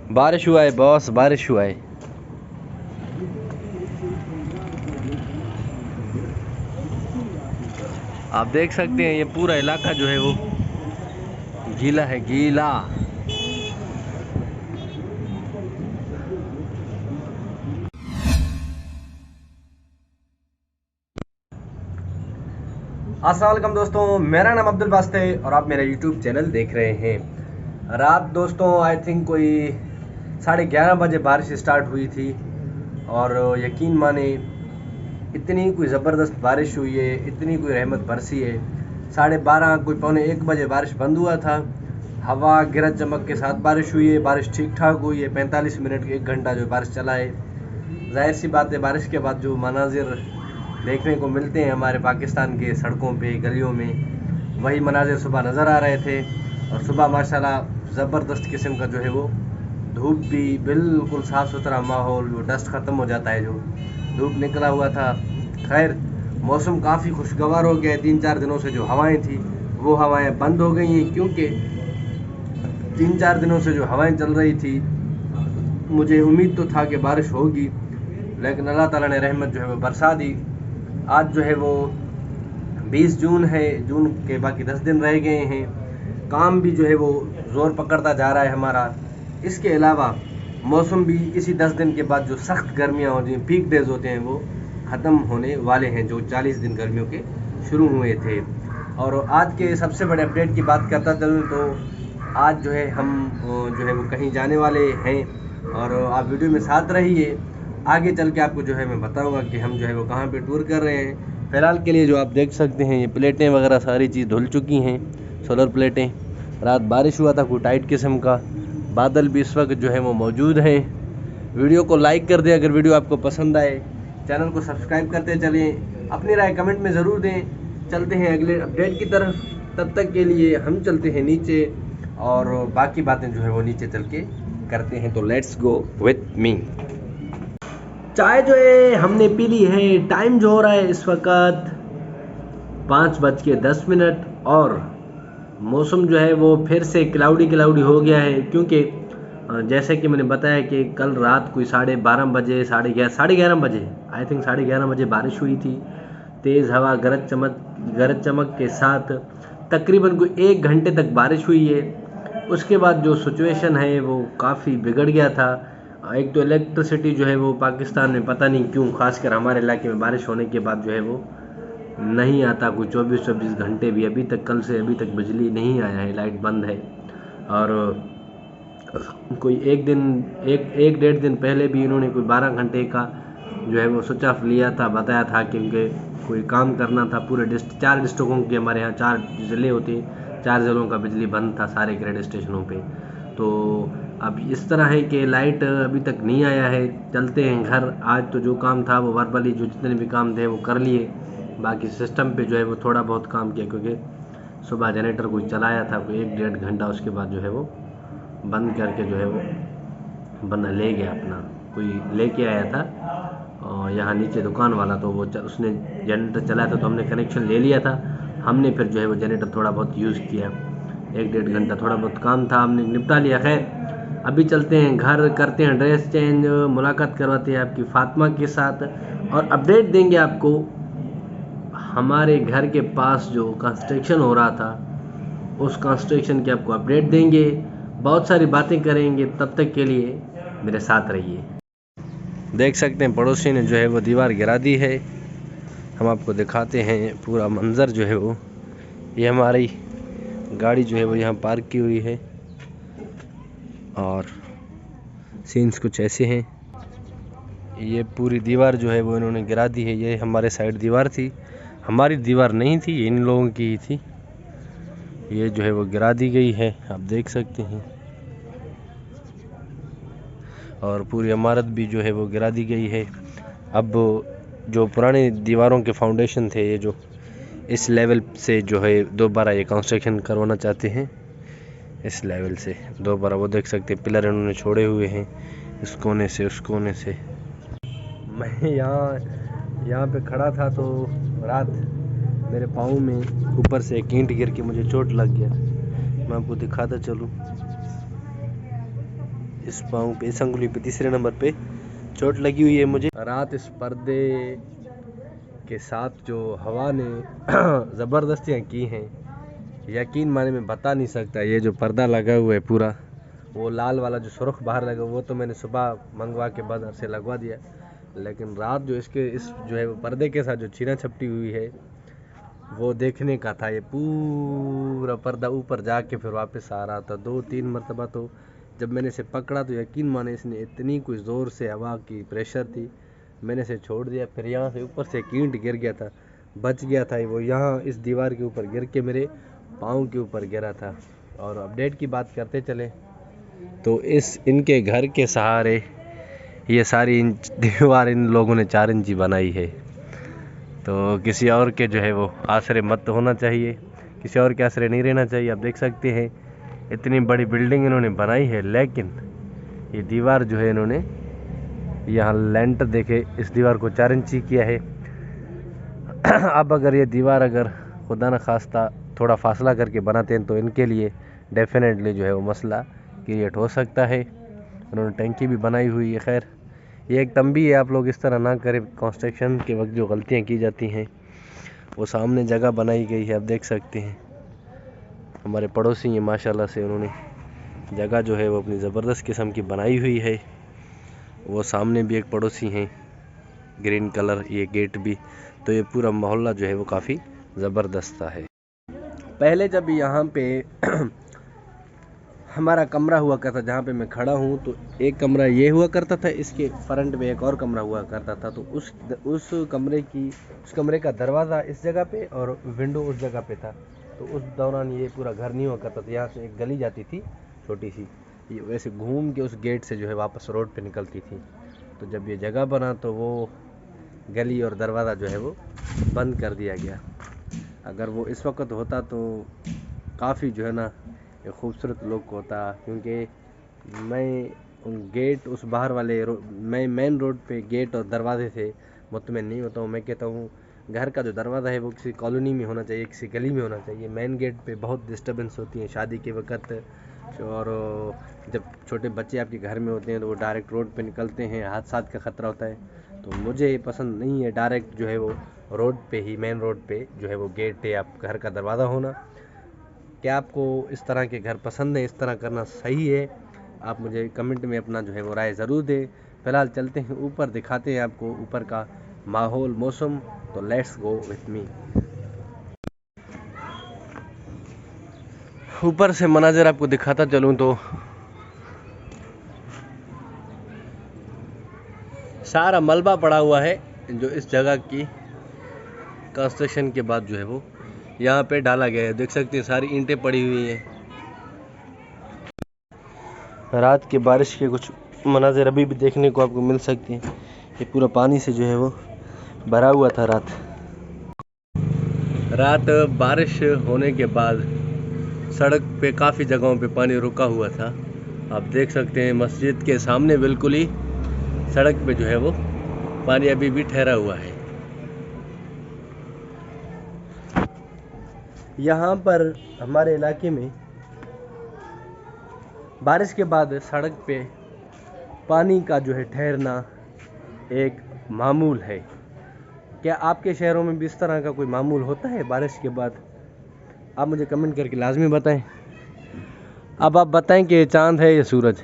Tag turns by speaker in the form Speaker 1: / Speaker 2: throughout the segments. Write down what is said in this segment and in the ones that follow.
Speaker 1: बारिश हुआ है बॉस, बारिश हुआ है। आप देख सकते हैं ये पूरा इलाका जो है वो गीला है, गीला। अस्सलाम वालेकुम दोस्तों, मेरा नाम अब्दुल बास्त है और आप मेरा यूट्यूब चैनल देख रहे हैं। रात दोस्तों आई थिंक कोई 11:30 बजे बारिश स्टार्ट हुई थी और यकीन माने इतनी कोई ज़बरदस्त बारिश हुई है, इतनी कोई रहमत बरसी है। 12:30 कोई 1:45 बजे बारिश बंद हुआ था। हवा गरज चमक के साथ बारिश हुई है। बारिश ठीक ठाक हुई है। 45 मिनट 1 घंटा जो बारिश चला है। जाहिर सी बात है बारिश के बाद जो मनाजिर देखने को मिलते हैं हमारे पाकिस्तान के सड़कों पे, गलियों में, वही मनाजिर सुबह नज़र आ रहे थे। और सुबह माशाल्लाह ज़बरदस्त किस्म का जो है वो धूप भी बिल्कुल साफ़ सुथरा माहौल, जो डस्ट ख़त्म हो जाता है, जो धूप निकला हुआ था। खैर मौसम काफ़ी खुशगवार हो गया है। 3-4 दिनों से जो हवाएं थी वो हवाएं बंद हो गई हैं, क्योंकि 3-4 दिनों से जो हवाएं चल रही थी मुझे उम्मीद तो था कि बारिश होगी, लेकिन अल्लाह ताला ने रहमत जो है वो बरसा दी। आज जो है वो 20 जून है। जून के बाकी 10 दिन रह गए हैं। काम भी जो है वो ज़ोर पकड़ता जा रहा है हमारा। इसके अलावा मौसम भी इसी 10 दिन के बाद जो सख्त गर्मियाँ होती हैं, पीक डेज होते हैं, वो ख़त्म होने वाले हैं, जो 40 दिन गर्मियों के शुरू हुए थे। और आज के सबसे बड़े अपडेट की बात करता चलूँ तो आज जो है हम जो है वो कहीं जाने वाले हैं और आप वीडियो में साथ रहिए। आगे चल के आपको जो है मैं बताऊंगा कि हम जो है वो कहाँ पे टूर कर रहे हैं। फ़िलहाल के लिए जो आप देख सकते हैं ये प्लेटें वगैरह सारी चीज़ धुल चुकी हैं, सोलर प्लेटें। रात बारिश हुआ था कोई टाइट किस्म का, बादल भी इस वक्त जो है वो मौजूद हैं। वीडियो को लाइक कर दें अगर वीडियो आपको पसंद आए, चैनल को सब्सक्राइब करते चलें, अपनी राय कमेंट में ज़रूर दें। चलते हैं अगले अपडेट की तरफ। तब तक के लिए हम चलते हैं नीचे और बाकी बातें जो है वो नीचे चल के करते हैं। तो लेट्स गो विथ मी। चाय जो है हमने पी ली है। टाइम जो हो रहा है इस वक्त 5:10 और मौसम जो है वो फिर से क्लाउडी हो गया है, क्योंकि जैसे कि मैंने बताया कि कल रात कोई 12:30 बजे, 11:30 बजे आई थिंक 11:30 बजे बारिश हुई थी। तेज़ हवा गरज चमक के साथ तकरीबन कोई 1 घंटे तक बारिश हुई है। उसके बाद जो सिचुएशन है वो काफ़ी बिगड़ गया था। एक तो इलेक्ट्रिसिटी जो है वो पाकिस्तान में पता नहीं क्यों, खासकर हमारे इलाके में बारिश होने के बाद जो है वो नहीं आता। कोई 24 घंटे भी अभी तक, कल से अभी तक बिजली नहीं आया है, लाइट बंद है। और कोई एक डेढ़ दिन पहले भी इन्होंने कोई 12 घंटे का जो है वो स्विच ऑफ लिया था, बताया था क्योंकि कोई काम करना था। पूरे 4 डिस्ट्रिक्टों के, हमारे यहाँ 4 ज़िले होते हैं, 4 ज़िलों का बिजली बंद था सारे क्रेडिट स्टेशनों पे। तो अब इस तरह है कि लाइट अभी तक नहीं आया है। चलते हैं घर। आज तो जो काम था वो वर्बली, जो जितने भी काम थे वो कर लिए। बाकी सिस्टम पे जो है वो थोड़ा बहुत काम किया, क्योंकि सुबह जनरेटर कोई चलाया था कोई 1-1.5 घंटा, उसके बाद जो है वो बंद करके जो है वो बंदा ले गया अपना, कोई लेके आया था और यहाँ नीचे दुकान वाला, तो वो उसने जनरेटर चलाया था तो हमने कनेक्शन ले लिया था। हमने फिर जो है वो जनरेटर थोड़ा बहुत यूज़ किया, 1-1.5 घंटा थोड़ा बहुत काम था, हमने निपटा लिया। खैर अभी चलते हैं घर, करते हैं ड्रेस चेंज, मुलाकात करवाते हैं आपकी फ़ातिमा के साथ और अपडेट देंगे आपको हमारे घर के पास जो कंस्ट्रक्शन हो रहा था, उस कंस्ट्रक्शन की आपको अपडेट देंगे। बहुत सारी बातें करेंगे। तब तक के लिए मेरे साथ रहिए। देख सकते हैं पड़ोसी ने जो है वो दीवार गिरा दी है। हम आपको दिखाते हैं पूरा मंज़र जो है वो। ये हमारी गाड़ी जो है वो यहाँ पार्क की हुई है और सीन्स कुछ ऐसे हैं। ये पूरी दीवार जो है वो इन्होंने गिरा दी है। ये हमारे साइड दीवार थी, हमारी दीवार नहीं थी, ये इन लोगों की ही थी। ये जो है वो गिरा दी गई है, आप देख सकते हैं। और पूरी इमारत भी जो है वो गिरा दी गई है। अब जो पुराने दीवारों के फाउंडेशन थे, ये जो इस लेवल से जो है दोबारा ये कंस्ट्रक्शन करवाना चाहते हैं। इस लेवल से दोबारा, वो देख सकते हैं पिलर इन्होंने छोड़े हुए हैं इस कोने से उस कोने से। मैं यहाँ पे खड़ा था तो रात मेरे पाँव में ऊपर से एक ईंट गिर के मुझे चोट लग गया। मैं आपको दिखाता चलूँ, इस पाँव पे, इस अंगुली पे, तीसरे नंबर पे चोट लगी हुई है मुझे। रात इस पर्दे के साथ जो हवा ने ज़बरदस्तियाँ की हैं, यकीन माने मैं बता नहीं सकता। ये जो पर्दा लगा हुआ है पूरा, वो लाल वाला जो सुर्ख बाहर लगा, वो तो मैंने सुबह मंगवा के बाजार से लगवा दिया, लेकिन रात जो इसके इस जो है वो पर्दे के साथ जो छीना छपटी हुई है वो देखने का था। ये पूरा पर्दा ऊपर जाके फिर वापस आ रहा था 2-3 मरतबा। तो जब मैंने इसे पकड़ा तो यकीन माने इसने इतनी कुछ ज़ोर से हवा की प्रेशर थी, मैंने इसे छोड़ दिया। फिर यहाँ से ऊपर से एक ईंट गिर गया था, बच गया था वो, यहाँ इस दीवार के ऊपर गिर के मेरे पाँव के ऊपर गिरा था। और अपडेट की बात करते चले तो इस इनके घर के सहारे ये सारी दीवार इन लोगों ने 4 इंची बनाई है। तो किसी और के जो है वो आश्रय मत होना चाहिए, किसी और के आश्रय नहीं रहना चाहिए। आप देख सकते हैं इतनी बड़ी बिल्डिंग इन्होंने बनाई है, लेकिन ये दीवार जो है इन्होंने यहाँ लेंटर देखे इस दीवार को 4 इंची किया है। अब अगर ये दीवार अगर खुदा न खास्ता थोड़ा फासला करके बनाते हैं तो इनके लिए डेफिनेटली जो है वो मसला क्रिएट हो सकता है। उन्होंने टंकी भी बनाई हुई है। खैर, ये एक तंबी है, आप लोग इस तरह ना करें। कंस्ट्रक्शन के वक्त जो गलतियां की जाती हैं, वो सामने जगह बनाई गई है, आप देख सकते हैं। हमारे पड़ोसी हैं माशाल्लाह से, उन्होंने जगह जो है वो अपनी ज़बरदस्त किस्म की बनाई हुई है। वो सामने भी एक पड़ोसी हैं, ग्रीन कलर, ये गेट भी। तो ये पूरा मोहल्ला जो है वो काफ़ी ज़बरदस्त है। पहले जब यहाँ पे हमारा कमरा हुआ करता, जहाँ पे मैं खड़ा हूँ, तो एक कमरा ये हुआ करता था, इसके फ्रंट में एक और कमरा हुआ करता था। तो उस कमरे का दरवाज़ा इस जगह पे और विंडो उस जगह पे था। तो उस दौरान ये पूरा घर नहीं हुआ करता था। यहाँ से एक गली जाती थी छोटी सी, ये वैसे घूम के उस गेट से जो है वापस रोड पे निकलती थी। तो जब ये जगह बना तो वो गली और दरवाज़ा जो है वो बंद कर दिया गया। अगर वो इस वक्त होता तो काफ़ी जो है ना एक खूबसूरत लुक होता, क्योंकि मैं गेट उस बाहर वाले मैं मेन रोड पे गेट और दरवाजे से मुतमईन नहीं होता हूँ। मैं कहता हूँ घर का जो दरवाज़ा है वो किसी कॉलोनी में होना चाहिए, किसी गली में होना चाहिए। मेन गेट पे बहुत डिस्टर्बेंस होती है शादी के वक्त, और जब छोटे बच्चे आपके घर में होते हैं तो वो डायरेक्ट रोड पे निकलते हैं, हादसा का ख़तरा होता है। तो मुझे पसंद नहीं है डायरेक्ट जो है वो रोड पे ही, मेन रोड पे जो है वो गेट है आप घर का दरवाज़ा होना। क्या आपको इस तरह के घर पसंद है, इस तरह करना सही है? आप मुझे कमेंट में अपना जो है वो राय ज़रूर दें। फ़िलहाल चलते हैं ऊपर, दिखाते हैं आपको ऊपर का माहौल, मौसम। तो लेट्स गो विथ मी। ऊपर से मनाज़र आपको दिखाता चलूँ तो सारा मलबा पड़ा हुआ है, जो इस जगह की कंस्ट्रक्शन के बाद जो है वो यहाँ पे डाला गया है। देख सकते हैं सारी ईंटें पड़ी हुई हैं। रात के बारिश के कुछ मनाज़र अभी भी देखने को आपको मिल सकते हैं। ये पूरा पानी से जो है वो भरा हुआ था। रात बारिश होने के बाद सड़क पे काफ़ी जगहों पे पानी रुका हुआ था। आप देख सकते हैं मस्जिद के सामने बिल्कुल ही सड़क पे जो है वो पानी अभी भी ठहरा हुआ है। यहाँ पर हमारे इलाके में बारिश के बाद सड़क पे पानी का जो है ठहरना एक मामूल है। क्या आपके शहरों में भी इस तरह का कोई मामूल होता है बारिश के बाद? आप मुझे कमेंट करके लाजमी बताएं। अब आप बताएं कि ये चांद है या सूरज?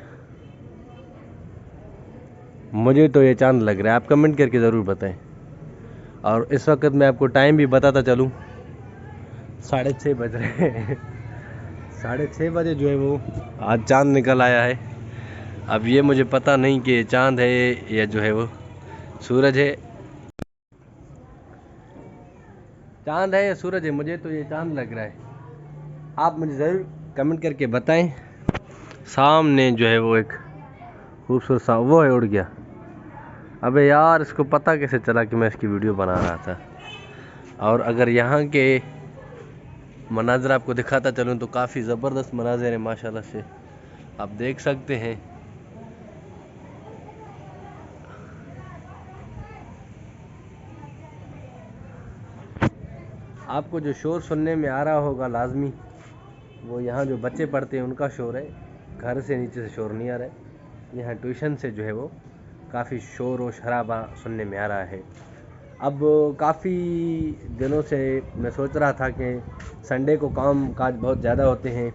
Speaker 1: मुझे तो ये चांद लग रहा है, आप कमेंट करके ज़रूर बताएं। और इस वक्त मैं आपको टाइम भी बताता चलूँ, 6:30 बज रहे हैं। 6:30 बजे जो है वो आज चांद निकल आया है। अब ये मुझे पता नहीं कि ये चांद है या जो है वो सूरज है। चांद है या सूरज है? मुझे तो ये चांद लग रहा है। आप मुझे ज़रूर कमेंट करके बताएं। सामने जो है वो एक खूबसूरत सा वो है, उड़ गया। अबे यार, इसको पता कैसे चला कि मैं इसकी वीडियो बना रहा था? और अगर यहाँ के मनाज़र आपको दिखाता चलूँ तो काफ़ी ज़बरदस्त मनाज़र है माशाल्लाह से, आप देख सकते हैं। आपको जो शोर सुनने में आ रहा होगा लाजमी, वो यहाँ जो बच्चे पढ़ते हैं उनका शोर है। घर से नीचे से शोर नहीं आ रहा है। यहाँ ट्यूशन से जो है वो काफ़ी शोर और शराबा सुनने में आ रहा है। अब काफ़ी दिनों से मैं सोच रहा था कि संडे को काम काज बहुत ज़्यादा होते हैं,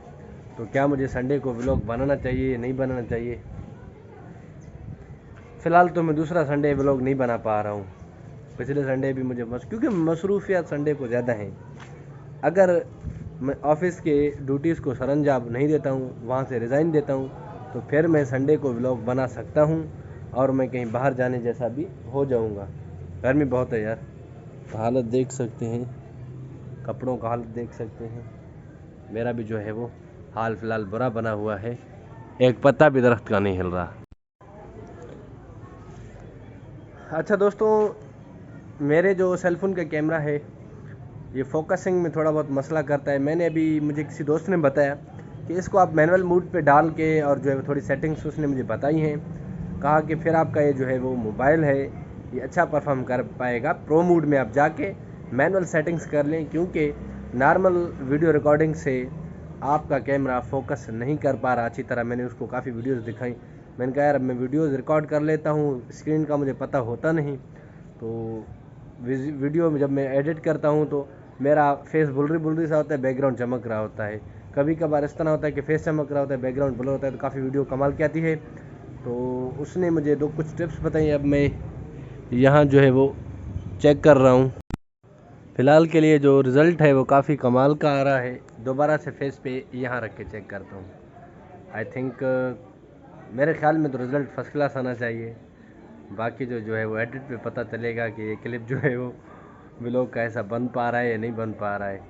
Speaker 1: तो क्या मुझे संडे को व्लॉग बनाना चाहिए या नहीं बनाना चाहिए। फ़िलहाल तो मैं दूसरा संडे व्लॉग नहीं बना पा रहा हूँ। पिछले संडे भी मुझे क्योंकि मसरूफियत संडे को ज़्यादा हैं। अगर मैं ऑफिस के ड्यूटीज़ को सरअंजाम नहीं देता हूँ, वहाँ से रिज़ाइन देता हूँ, तो फिर मैं संडे को व्लॉग बना सकता हूँ और मैं कहीं बाहर जाने जैसा भी हो जाऊँगा। गर्मी बहुत है यार, हालत देख सकते हैं, कपड़ों का हालत देख सकते हैं। मेरा भी जो है वो हाल फिलहाल बुरा बना हुआ है, एक पत्ता भी दरख्त का नहीं हिल रहा। अच्छा दोस्तों, मेरे जो सेलफोन का कैमरा है ये फोकसिंग में थोड़ा बहुत मसला करता है। मैंने अभी, मुझे किसी दोस्त ने बताया कि इसको आप मैनुअल मोड पे डाल के, और जो है थोड़ी सेटिंग्स उसने मुझे बताई हैं, कहा कि फिर आपका ये जो है वो मोबाइल है ये अच्छा परफॉर्म कर पाएगा। प्रो मोड में आप जाके मैनुअल सेटिंग्स कर लें, क्योंकि नॉर्मल वीडियो रिकॉर्डिंग से आपका कैमरा फोकस नहीं कर पा रहा अच्छी तरह। मैंने उसको काफ़ी वीडियोस दिखाई, मैंने कहा यार अब मैं वीडियोस रिकॉर्ड कर लेता हूँ, स्क्रीन का मुझे पता होता नहीं, तो वीडियो में जब मैं एडिट करता हूँ तो मेरा फेस बुलरी सा होता है, बैकग्राउंड चमक रहा होता है। कभी कभार इस तरह होता है कि फेस चमक रहा होता है, बैकग्राउंड ब्लर होता है, तो काफ़ी वीडियो कमाल की आती है। तो उसने मुझे कुछ टिप्स बताई, अब मैं यहाँ जो है वो चेक कर रहा हूँ। फ़िलहाल के लिए जो रिज़ल्ट है वो काफ़ी कमाल का आ रहा है। दोबारा से फेस पे यहाँ रख के चेक करता हूँ। आई थिंक मेरे ख्याल में तो रिज़ल्ट फर्स्ट क्लास आना चाहिए। बाकी जो है वो एडिट पे पता चलेगा कि ये क्लिप जो है वो व्लॉग का ऐसा बन पा रहा है या नहीं बन पा रहा है।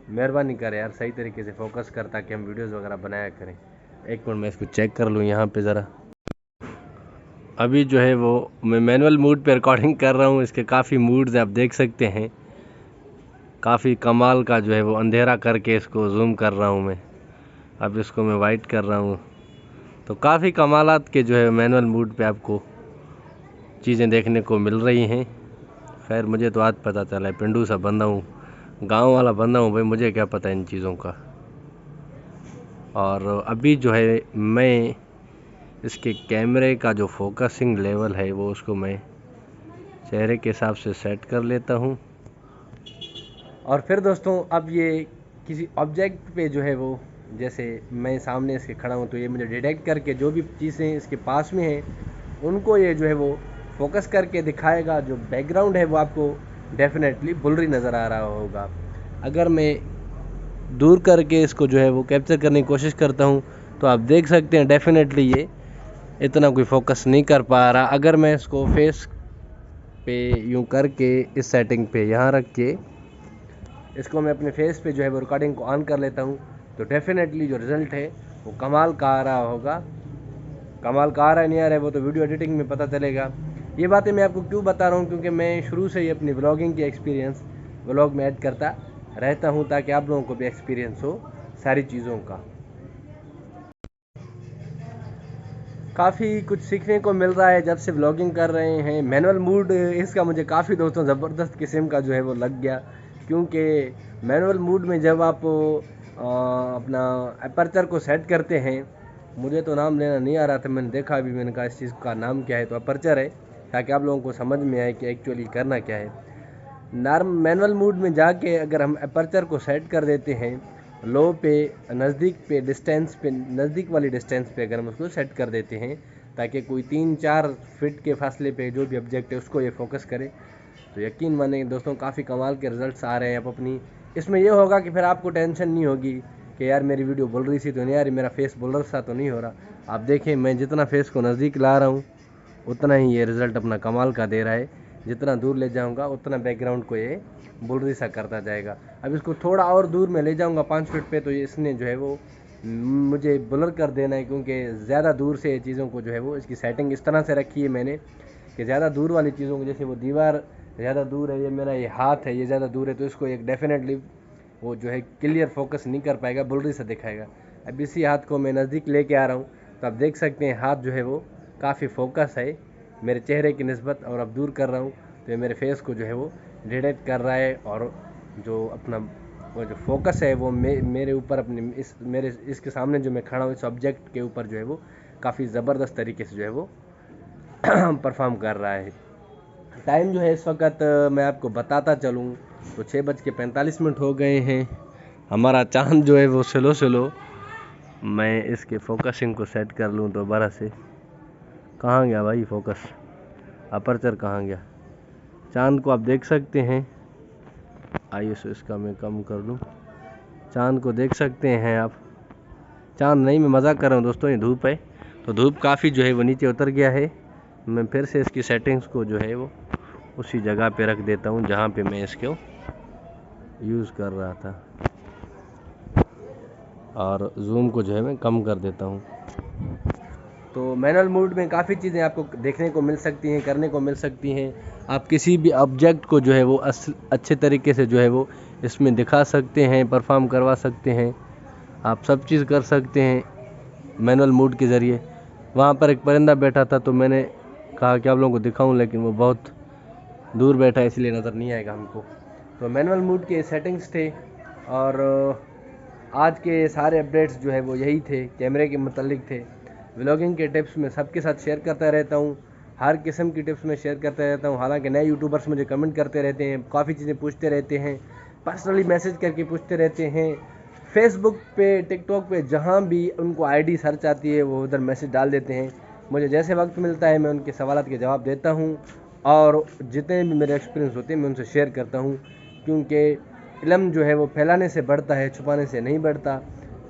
Speaker 1: मेहरबानी करें यार, सही तरीके से फोकस कर ताकि हम वीडियोस वगैरह बनाया करें। एक मिनट मैं इसको चेक कर लूँ यहाँ पे ज़रा। अभी जो है वो मैं मैनुअल मोड पे रिकॉर्डिंग कर रहा हूँ। इसके काफ़ी मूड्स आप देख सकते हैं, काफ़ी कमाल का जो है वो अंधेरा करके इसको जूम कर रहा हूँ मैं। अब इसको मैं वाइट कर रहा हूँ, तो काफ़ी कमालात के जो है मैनुअल मोड पे आपको चीज़ें देखने को मिल रही हैं। खैर मुझे तो आज पता चला है, पिंडू सा बंदा हूँ, गांव वाला बंदा हूँ भाई, मुझे क्या पता इन चीज़ों का। और अभी जो है मैं इसके कैमरे का जो फोकसिंग लेवल है वो उसको मैं चेहरे के हिसाब से सेट कर लेता हूँ। और फिर दोस्तों, अब ये किसी ऑब्जेक्ट पे जो है वो, जैसे मैं सामने इसके खड़ा हूँ, तो ये मुझे डिटेक्ट करके जो भी चीज़ें इसके पास में हैं उनको ये जो है वो फोकस करके दिखाएगा। जो बैकग्राउंड है वो आपको डेफिनेटली ब्लरी नज़र आ रहा होगा। अगर मैं दूर करके इसको जो है वो कैप्चर करने की कोशिश करता हूँ तो आप देख सकते हैं डेफिनेटली ये इतना कोई फोकस नहीं कर पा रहा। अगर मैं इसको फेस पे यूँ करके इस सेटिंग पे यहाँ रख के इसको मैं अपने फेस पे जो है वो रिकॉर्डिंग को ऑन कर लेता हूँ, तो डेफिनेटली जो रिज़ल्ट है वो कमाल का आ रहा होगा। कमाल का आ रहा है नहीं आ रहा है वो तो वीडियो एडिटिंग में पता चलेगा। ये बातें मैं आपको क्यों बता रहा हूँ, क्योंकि मैं शुरू से ही अपनी व्लॉगिंग की एक्सपीरियंस व्लॉग में ऐड करता रहता हूँ, ताकि आप लोगों को भी एक्सपीरियंस हो सारी चीज़ों का। काफ़ी कुछ सीखने को मिल रहा है जब से व्लॉगिंग कर रहे हैं। मैनुअल मूड इसका मुझे काफ़ी दोस्तों ज़बरदस्त किस्म का जो है वो लग गया, क्योंकि मैनुअल मूड में जब आप अपना अपर्चर को सेट करते हैं, मुझे तो नाम लेना नहीं आ रहा था, मैंने देखा अभी, मैंने कहा इस चीज़ का नाम क्या है, तो अपर्चर है, ताकि आप लोगों को समझ में आए कि एक्चुअली करना क्या है। मैनुअल मूड में जाके अगर हम अपर्चर को सेट कर देते हैं लो पे, नज़दीक पे, डिस्टेंस पे, नज़दीक वाली डिस्टेंस पे अगर हम उसको सेट कर देते हैं, ताकि कोई 3-4 फीट के फासले पे जो भी ऑब्जेक्ट है उसको ये फोकस करे, तो यकीन माने दोस्तों काफ़ी कमाल के रिजल्ट्स आ रहे हैं। आप अपनी इसमें ये होगा कि फिर आपको टेंशन नहीं होगी कि यार मेरी वीडियो बोल रही सी तो नहीं, यार मेरा फेस बोलर सा तो नहीं हो रहा। आप देखें, मैं जितना फेस को नज़दीक ला रहा हूँ उतना ही ये रिज़ल्ट अपना कमाल का दे रहा है। जितना दूर ले जाऊंगा उतना बैकग्राउंड को ये बुलरी सा करता जाएगा। अब इसको थोड़ा और दूर में ले जाऊंगा 5 फीट पे, तो इसने जो है वो मुझे ब्लर कर देना है, क्योंकि ज़्यादा दूर से चीज़ों को जो है वो इसकी सेटिंग इस तरह से रखी है मैंने कि ज़्यादा दूर वाली चीज़ों को, जैसे वो दीवार ज़्यादा दूर है, ये मेरा ये हाथ है ये ज़्यादा दूर है, तो इसको एक डेफिनेटली वो जो है क्लियर फोकस नहीं कर पाएगा, बुलरी से दिखाएगा। अब इसी हाथ को मैं नज़दीक लेके आ रहा हूँ, तो आप देख सकते हैं हाथ जो है वो काफ़ी फोकस है मेरे चेहरे की निस्बत, और अब दूर कर रहा हूँ तो ये मेरे फेस को जो है वो डिटेक्ट कर रहा है, और जो अपना वो जो फोकस है वो मेरे ऊपर अपने इसके सामने जो मैं खड़ा हूँ इस ऑब्जेक्ट के ऊपर जो है वो काफ़ी ज़बरदस्त तरीके से जो है वो परफॉर्म कर रहा है। टाइम जो है इस वक्त मैं आपको बताता चलूँ तो 6:45 हो गए हैं। हमारा चांद जो है वो स्लो मैं इसके फोकसिंग को सेट कर लूँ दोबारा से। कहाँ गया भाई फोकस, अपर्चर कहाँ गया? चांद को आप देख सकते हैं, आईएसओ इसका मैं कम कर दूँ। चांद को देख सकते हैं आप। चांद नहीं, मैं मजाक कर रहा हूँ दोस्तों, ये धूप है तो धूप काफ़ी जो है वो नीचे उतर गया है। मैं फिर से इसकी सेटिंग्स को जो है वो उसी जगह पे रख देता हूँ जहाँ पे मैं इसको यूज़ कर रहा था, और जूम को जो है मैं कम कर देता हूँ। तो मैनुअल मोड में काफ़ी चीज़ें आपको देखने को मिल सकती हैं, करने को मिल सकती हैं। आप किसी भी ऑब्जेक्ट को जो है वो अच्छे तरीके से जो है वो इसमें दिखा सकते हैं, परफॉर्म करवा सकते हैं। आप सब चीज़ कर सकते हैं मैनुअल मोड के ज़रिए। वहाँ पर एक परिंदा बैठा था तो मैंने कहा कि आप लोगों को दिखाऊं, लेकिन वो बहुत दूर बैठा है इसलिए नज़र नहीं आएगा हमको। तो मैनुअल मोड के सेटिंग्स थे, और आज के सारे अपडेट्स जो है वो यही थे, कैमरे के मतलब थे। व्लॉगिंग के टिप्स में सबके साथ शेयर करता रहता हूँ, हर किस्म की टिप्स में शेयर करता रहता हूँ। हालांकि नए यूट्यूबर्स मुझे कमेंट करते रहते हैं, काफ़ी चीज़ें पूछते रहते हैं, पर्सनली मैसेज करके पूछते रहते हैं। फेसबुक पे, टिकटॉक पे, जहाँ भी उनको आईडी सर्च आती है वो उधर मैसेज डाल देते हैं। मुझे जैसे वक्त मिलता है मैं उनके सवालात के जवाब देता हूँ, और जितने भी मेरे एक्सपीरियंस होते हैं मैं उनसे शेयर करता हूँ, क्योंकि इल्म जो है वो फैलाने से बढ़ता है, छुपाने से नहीं बढ़ता।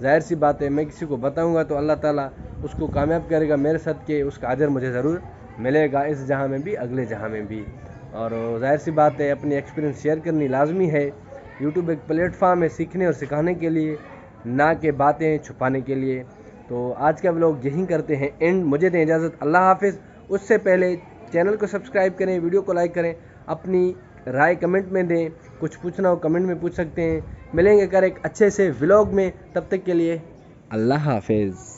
Speaker 1: जाहिर सी बात है, मैं किसी को बताऊँगा तो अल्लाह ताला उसको कामयाब करेगा मेरे सदके, उसका अजर मुझे ज़रूर मिलेगा, इस जहाँ में भी अगले जहाँ में भी। और जाहिर सी बात है, अपनी एक्सपीरियंस शेयर करनी लाजमी है। यूट्यूब एक प्लेटफॉर्म है सीखने और सिखाने के लिए, ना कि बातें छुपाने के लिए। तो आज का व्लॉग यहीं करते हैं एंड। मुझे दें इजाज़त, अल्लाह हाफिज़। उससे पहले चैनल को सब्सक्राइब करें, वीडियो को लाइक करें, अपनी राय कमेंट में दें, कुछ पूछना हो कमेंट में पूछ सकते हैं। मिलेंगे कर एक अच्छे से व्लॉग में, तब तक के लिए अल्लाह हाफिज़।